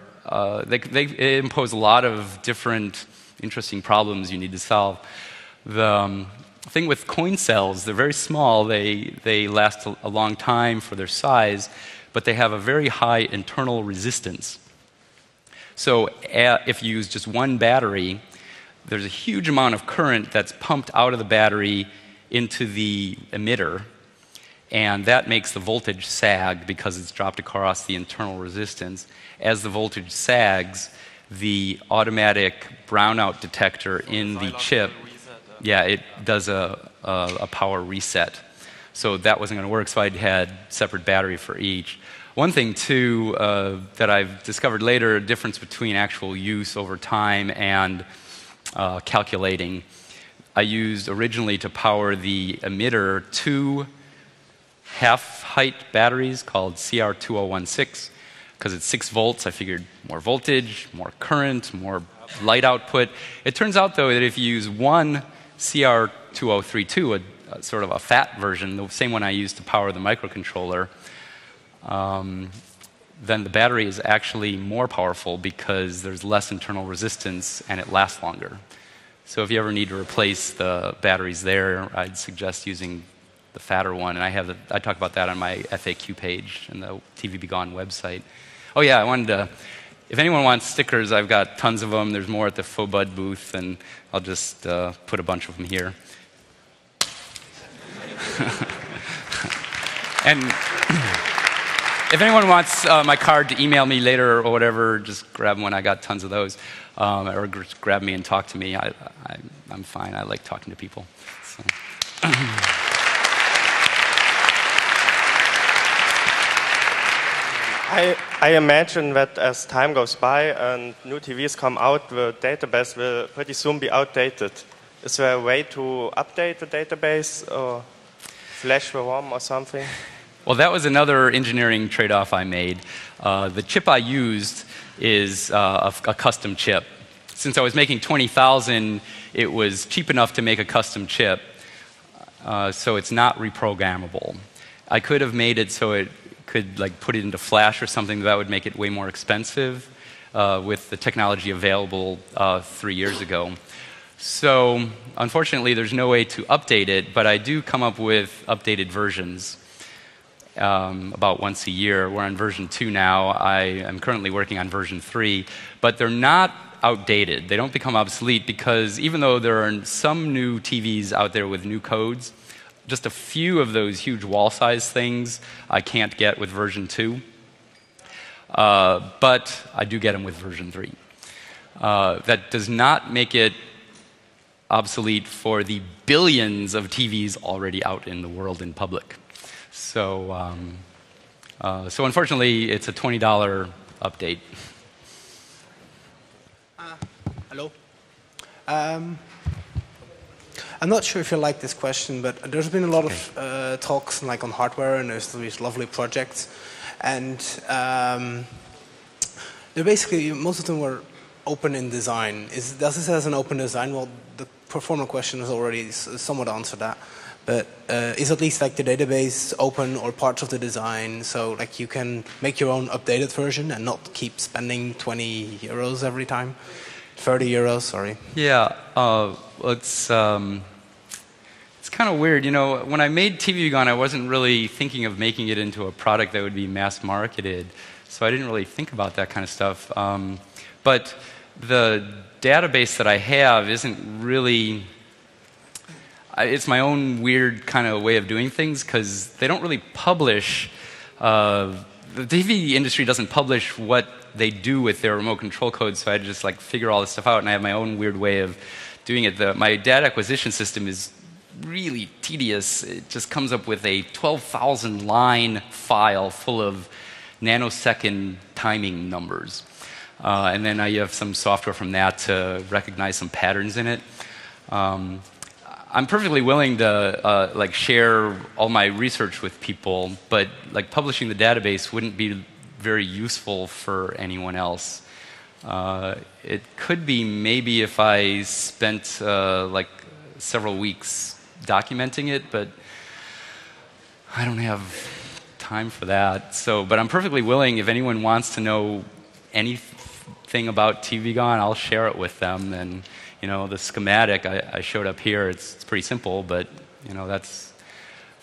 they impose a lot of different interesting problems you need to solve. The thing with coin cells, they're very small. They last a long time for their size, but they have a very high internal resistance. So if you use just one battery, there's a huge amount of current that's pumped out of the battery into the emitter, and that makes the voltage sag because it's dropped across the internal resistance. As the voltage sags, the automatic brownout detector in the chip, it does a power reset. So that wasn't going to work, so I had separate battery for each. One thing, too, that I've discovered later, a difference between actual use over time and calculating. I used originally to power the emitter 2 half-height batteries called CR2016 because it's 6 volts. I figured more voltage, more current, more light output. It turns out, though, that if you use one CR2032, a sort of a fat version, the same one I used to power the microcontroller, then the battery is actually more powerful because there's less internal resistance and it lasts longer. So if you ever need to replace the batteries there, I'd suggest using the fatter one. And I talk about that on my FAQ page in the TV Be Gone website. Oh yeah, I wanted to, if anyone wants stickers, I've got tons of them. There's more at the Fobud booth, and I'll just put a bunch of them here. And if anyone wants my card to email me later or whatever, just grab one. I got tons of those. Or just grab me and talk to me. I'm fine. I like talking to people. So. I imagine that as time goes by and new TVs come out, the database will pretty soon be outdated. Is there a way to update the database or flash the ROM or something? Well, that was another engineering trade-off I made. The chip I used is a custom chip. Since I was making 20,000, it was cheap enough to make a custom chip, so it's not reprogrammable. I could have made it so it could like put it into Flash or something that would make it way more expensive with the technology available 3 years ago. So unfortunately, there's no way to update it, but I do come up with updated versions about once a year. We're on version 2 now. I am currently working on version 3, but they're not outdated. They don't become obsolete because even though there are some new TVs out there with new codes, just a few of those huge wall-size things I can't get with version 2. But I do get them with version 3. That does not make it obsolete for the billions of TVs already out in the world in public. So, so unfortunately, it's a $20 update. Hello. I'm not sure if you like this question, but there's been a lot of talks like on hardware, and there's these lovely projects, and they're basically most of them were open in design. Does this as an open design? Well, the performer question has already somewhat answered that. But is at least like the database open or parts of the design, so like you can make your own updated version and not keep spending 20 euros every time? 30 euros, sorry. Yeah, it's kind of weird. You know, when I made TV Gone, I wasn't really thinking of making it into a product that would be mass marketed, so I didn't really think about that kind of stuff. But the database that I have isn't really... It's my own weird kind of way of doing things because they don't really publish... the TV industry doesn't publish what they do with their remote control code, so I just like figure all this stuff out, and I have my own weird way of doing it. My data acquisition system is really tedious. It just comes up with a 12,000 line file full of nanosecond timing numbers. And then you have some software from that to recognize some patterns in it. I'm perfectly willing to like share all my research with people, but like publishing the database wouldn't be very useful for anyone else. It could be maybe if I spent like several weeks documenting it, but I don't have time for that. So, but I'm perfectly willing, if anyone wants to know anything about TV Gone, I'll share it with them. And you know, the schematic I showed up here, it's pretty simple, but you know, that's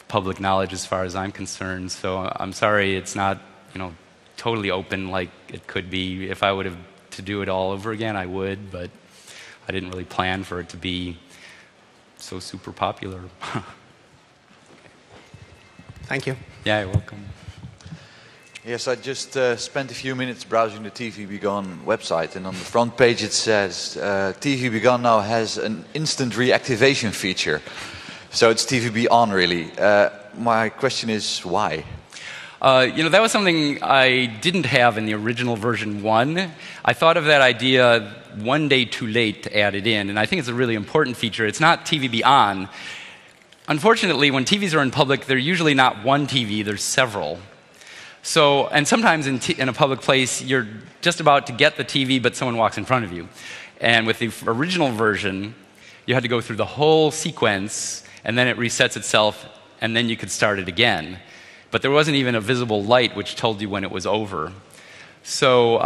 public knowledge as far as I'm concerned. So I'm sorry it's not, you know, totally open like it could be. If I would have to do it all over again, I would, but I didn't really plan for it to be so super popular. Thank you. Yeah, you're welcome. Yes, I just spent a few minutes browsing the TV Gone website, and on the front page it says TV Gone now has an instant reactivation feature. So it's TV On, really. My question is, why? You know, that was something I didn't have in the original version 1. I thought of that idea one day too late to add it in, and I think it's a really important feature. It's not TV On. Unfortunately, when TVs are in public, they're usually not one TV, there's several. So, and sometimes in a public place, you're just about to get the TV, but someone walks in front of you. And with the original version, you had to go through the whole sequence, and then it resets itself, and then you could start it again. But there wasn't even a visible light which told you when it was over. So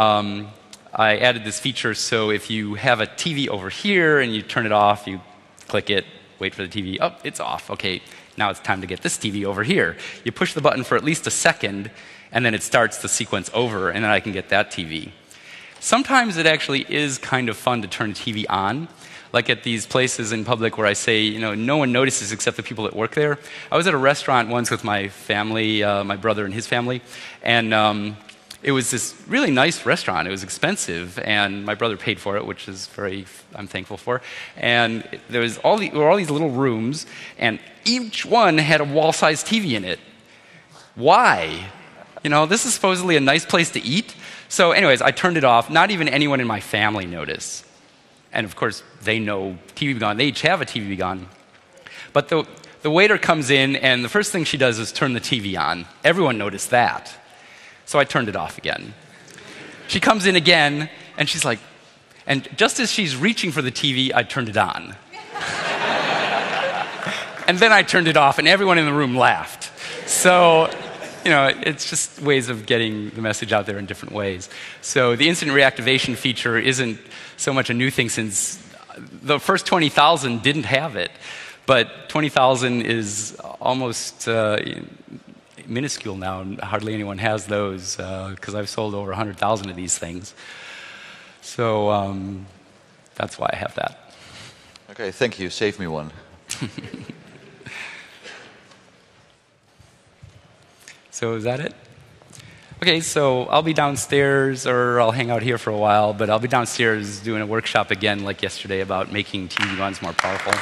I added this feature, so if you have a TV over here and you turn it off, you click it, wait for the TV, oh, it's off. Okay, now it's time to get this TV over here. You push the button for at least a second, and then it starts the sequence over, and then I can get that TV. Sometimes it actually is kind of fun to turn the TV on, like at these places in public where I say, you know, no one notices except the people that work there. I was at a restaurant once with my family, my brother and his family, and it was this really nice restaurant. It was expensive, and my brother paid for it, which is I'm thankful for. And there were all these little rooms, and each one had a wall-sized TV in it. Why? You know, this is supposedly a nice place to eat. So anyways, I turned it off. Not even anyone in my family noticed. And of course, they know TV Be Gone. They each have a TV Be Gone. But the waiter comes in, and the first thing she does is turn the TV on. Everyone noticed that. So I turned it off again. She comes in again, and she's like, and just as she's reaching for the TV, I turned it on. And then I turned it off, and everyone in the room laughed. So, you know, it's just ways of getting the message out there in different ways. So the instant reactivation feature isn't so much a new thing, since the first 20,000 didn't have it. But 20,000 is almost minuscule now. Hardly anyone has those, because I've sold over 100,000 of these things. So that's why I have that. Okay, thank you. Save me one. So is that it? Okay, so I'll be downstairs, or I'll hang out here for a while, but I'll be downstairs doing a workshop again like yesterday about making TV Be Gones more powerful.